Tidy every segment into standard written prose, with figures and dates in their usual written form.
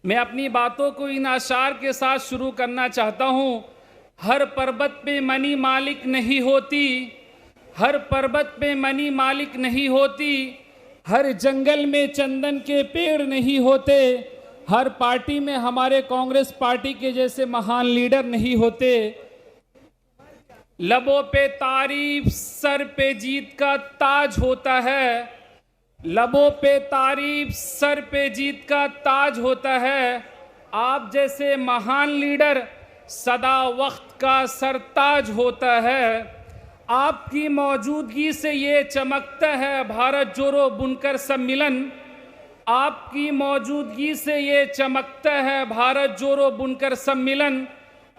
मैं अपनी बातों को इन अशार के साथ शुरू करना चाहता हूँ। हर पर्वत पे मनी मालिक नहीं होती, हर पर्वत पे मनी मालिक नहीं होती, हर जंगल में चंदन के पेड़ नहीं होते, हर पार्टी में हमारे कांग्रेस पार्टी के जैसे महान लीडर नहीं होते। लबों पे तारीफ, सर पे जीत का ताज होता है, लबों पे तारीफ, सर पे जीत का ताज होता है। आप जैसे महान लीडर सदा वक्त का सरताज होता है। आपकी मौजूदगी से ये चमकता है भारत जोड़ो बुनकर सम्मेलन, आपकी मौजूदगी से ये चमकता है भारत जोड़ो बुनकर सम्मेलन।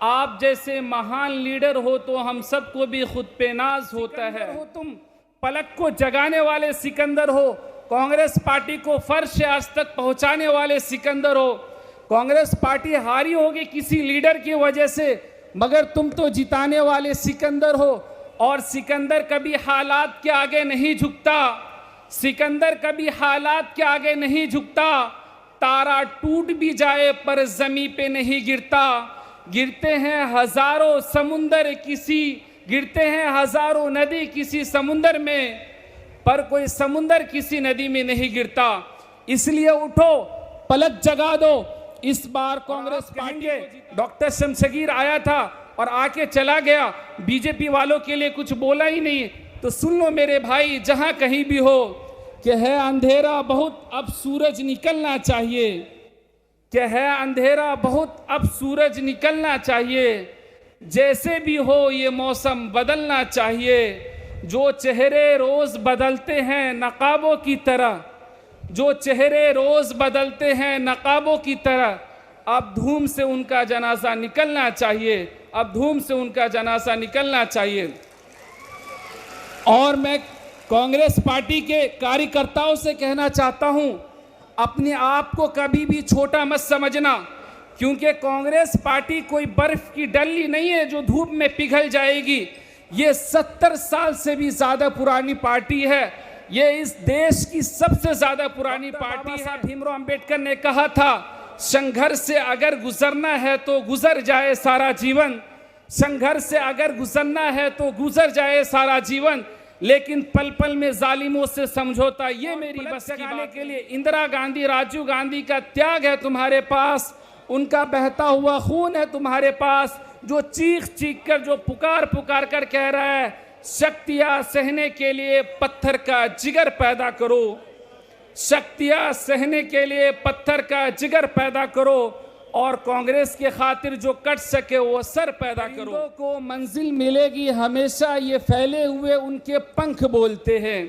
आप जैसे महान लीडर हो तो हम सबको भी खुद पे नाज होता है। हो तुम पलक को जगाने वाले सिकंदर हो, कांग्रेस पार्टी को फर्श से आज तक पहुंचाने वाले सिकंदर हो। कांग्रेस पार्टी हारी होगी किसी लीडर की वजह से, मगर तुम तो जिताने वाले सिकंदर हो। और सिकंदर कभी हालात के आगे नहीं झुकता, सिकंदर कभी हालात के आगे नहीं झुकता। तारा टूट भी जाए पर जमीन पे नहीं गिरता। गिरते हैं हजारों समुंदर किसी, गिरते हैं हजारों नदी किसी समुंदर में, पर कोई समुंदर किसी नदी में नहीं गिरता। इसलिए उठो, पलक जगा दो। इस बार कांग्रेस पार्टी, डॉक्टर शमशगीर आया था और आके चला गया, बीजेपी वालों के लिए कुछ बोला ही नहीं। तो सुन लो मेरे भाई, जहां कहीं भी हो, कि है अंधेरा बहुत अब सूरज निकलना चाहिए, कि है अंधेरा बहुत अब सूरज निकलना चाहिए। जैसे भी हो ये मौसम बदलना चाहिए। जो चेहरे रोज बदलते हैं नकाबों की तरह, जो चेहरे रोज बदलते हैं नकाबों की तरह, अब धूम से उनका जनाजा निकलना चाहिए, अब धूम से उनका जनाजा निकलना चाहिए। और मैं कांग्रेस पार्टी के कार्यकर्ताओं से कहना चाहता हूं, अपने आप को कभी भी छोटा मत समझना, क्योंकि कांग्रेस पार्टी कोई बर्फ की डल्ली नहीं है जो धूप में पिघल जाएगी। ये 70 साल से भी ज्यादा पुरानी पार्टी है। ये इस देश की सबसे ज्यादा पुरानी पार्टी है। भीमराव अंबेडकर ने कहा था, संघर्ष से अगर गुजरना है तो गुजर जाए सारा जीवन, संघर्ष से अगर गुजरना है तो गुजर जाए सारा जीवन, लेकिन पल पल में जालिमों से समझौता ये मेरी बस की बात के लिए। इंदिरा गांधी, राजीव गांधी का त्याग है तुम्हारे पास, उनका बहता हुआ खून है तुम्हारे पास, जो चीख चीख कर, जो पुकार पुकार कर कह रहा है, शक्तियां सहने के लिए पत्थर का जिगर पैदा करो, शक्तियां सहने के लिए पत्थर का जिगर पैदा करो, और कांग्रेस के खातिर जो कट सके वो सर पैदा करो। को मंजिल मिलेगी हमेशा ये फैले हुए उनके पंख बोलते हैं,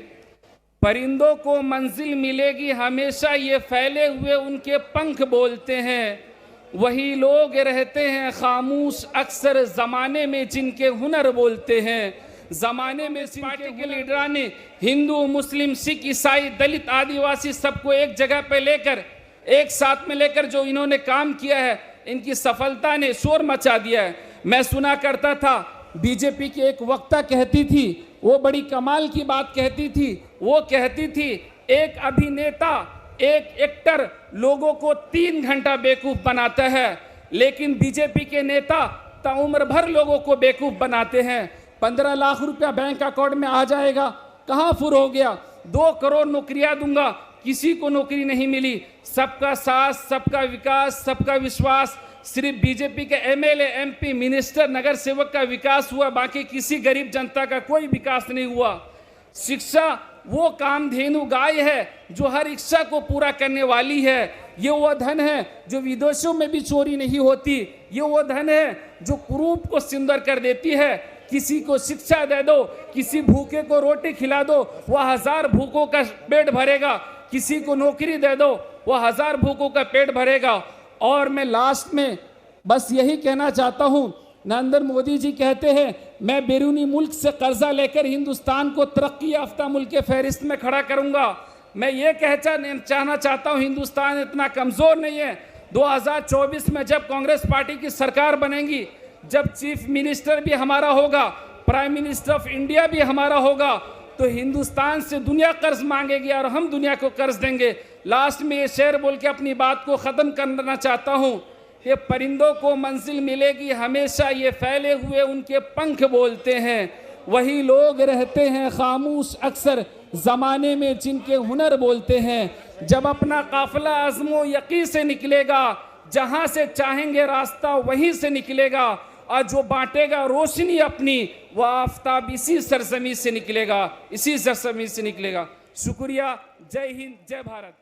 परिंदों को मंजिल मिलेगी हमेशा ये फैले हुए उनके पंख बोलते हैं। वही लोग रहते हैं खामोश अक्सर जमाने में जिनके हुनर बोलते हैं। जमाने में इस पार्टी के लीडर ने हिंदू, मुस्लिम, सिख, ईसाई, दलित, आदिवासी सबको एक जगह पे लेकर, एक साथ में लेकर जो इन्होंने काम किया है, इनकी सफलता ने शोर मचा दिया है। मैं सुना करता था, बीजेपी की एक वक्ता कहती थी, वो बड़ी कमाल की बात कहती थी। वो कहती थी, एक अभिनेता, एक एक्टर लोगों को 3 घंटा बेवकूफ बनाता है, लेकिन बीजेपी के नेता ताउम्र भर लोगों को बेवकूफ बनाते हैं। 15 लाख रुपया बैंक अकाउंट में आ जाएगा, कहाँ फुर हो गया, 2 करोड़ नौकरियां दूंगा, किसी को नौकरी नहीं मिली। सबका साथ, सबका विकास, सबका विश्वास, सिर्फ बीजेपी के एमएलए, एमपी, मिनिस्टर, नगर सेवक का विकास हुआ, बाकी किसी गरीब जनता का कोई विकास नहीं हुआ। शिक्षा वो कामधेनु गाय है जो हर इच्छा को पूरा करने वाली है। ये वो धन है जो विदेशों में भी चोरी नहीं होती। ये वो धन है जो कुरूप को सुंदर कर देती है। किसी को शिक्षा दे दो, किसी भूखे को रोटी खिला दो, वह 1000 भूखों का पेट भरेगा। किसी को नौकरी दे दो, वह 1000 भूखों का पेट भरेगा। और मैं लास्ट में बस यही कहना चाहता हूँ, नरेंद्र मोदी जी कहते हैं, मैं बैरूनी मुल्क से कर्जा लेकर हिंदुस्तान को तरक्की याफ्ता मुल्क के फहरिस्त में खड़ा करूंगा। मैं ये कहना चाहता हूँ, हिंदुस्तान इतना कमज़ोर नहीं है। 2024 में जब कांग्रेस पार्टी की सरकार बनेगी, जब चीफ मिनिस्टर भी हमारा होगा, प्राइम मिनिस्टर ऑफ इंडिया भी हमारा होगा, तो हिंदुस्तान से दुनिया कर्ज मांगेगी और हम दुनिया को कर्ज देंगे। लास्ट में ये शेर बोल के अपनी बात को ख़त्म करना चाहता हूँ कि परिंदों को मंजिल मिलेगी हमेशा, ये फैले हुए उनके पंख बोलते हैं। वही लोग रहते हैं खामोश अक्सर ज़माने में जिनके हुनर बोलते हैं। जब अपना काफ़िला अज़्मो यक़ीन से निकलेगा, जहाँ से चाहेंगे रास्ता वहीं से निकलेगा, और जो बांटेगा रोशनी अपनी वह आफताब इसी सरजमी से निकलेगा, इसी सरजमी से निकलेगा। शुक्रिया। जय हिंद, जय भारत।